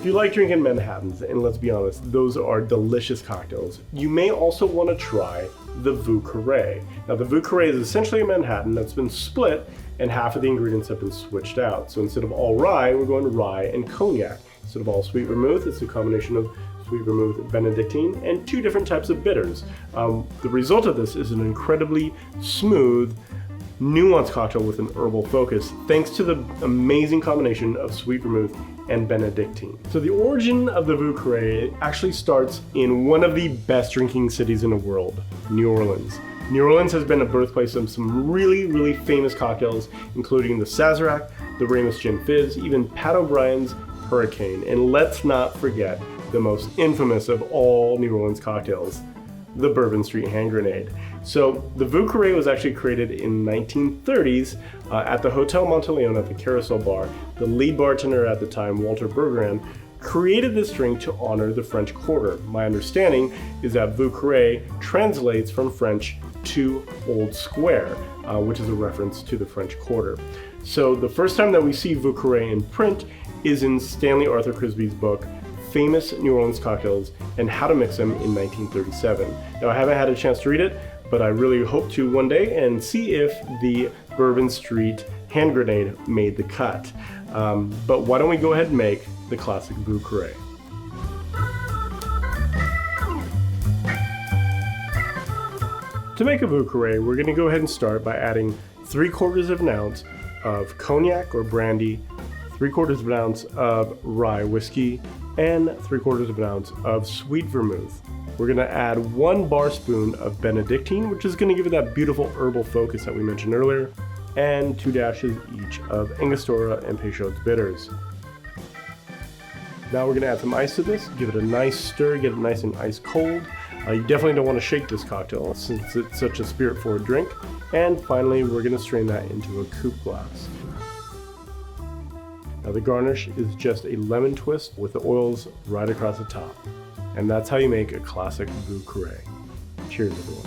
If you like drinking Manhattans, and let's be honest, those are delicious cocktails, you may also want to try the Vieux Carré. Now the Vieux Carré is essentially a Manhattan that's been split and half of the ingredients have been switched out. So instead of all rye, we're going rye and cognac. Instead of all sweet vermouth, it's a combination of sweet vermouth, benedictine, and 2 different types of bitters. The result of this is an incredibly smooth, nuanced cocktail with an herbal focus, thanks to the amazing combination of sweet vermouth and benedictine. So the origin of the Vieux Carré actually starts in one of the best drinking cities in the world, New Orleans. New Orleans has been a birthplace of some really famous cocktails, including the Sazerac, the Ramus Gin Fizz, even Pat O'Brien's Hurricane, and let's not forget the most infamous of all New Orleans cocktails, the Bourbon Street Hand Grenade. So the Vieux Carré was actually created in 1930s at the Hotel Monteleone at the Carousel Bar. The lead bartender at the time, Walter Bergeron, created this drink to honor the French Quarter. My understanding is that Vieux Carré translates from French to Old Square, which is a reference to the French Quarter. So the first time that we see Vieux Carré in print is in Stanley Arthur Crisby's book, Famous New Orleans Cocktails and How to Mix Them in 1937. Now I haven't had a chance to read it, but I really hope to one day and see if the Bourbon Street Hand Grenade made the cut. But why don't we go ahead and make the classic Vieux Carré. To make a Vieux Carré, we're going to go ahead and start by adding 3/4 of an ounce of cognac or brandy, 3/4 of an ounce of rye whiskey, and 3/4 of an ounce of sweet vermouth. We're going to add 1 bar spoon of benedictine, which is going to give it that beautiful herbal focus that we mentioned earlier, and 2 dashes each of Angostura and PEYCHAUD'S bitters. Now we're going to add some ice to this, give it a nice stir, get it nice and ice cold. You definitely don't want to shake this cocktail since it's such a spirit-forward drink. And finally, we're going to strain that into a coupe glass. Now the garnish is just a lemon twist with the oils right across the top. And that's how you make a classic Vieux Carré. Cheers, everyone.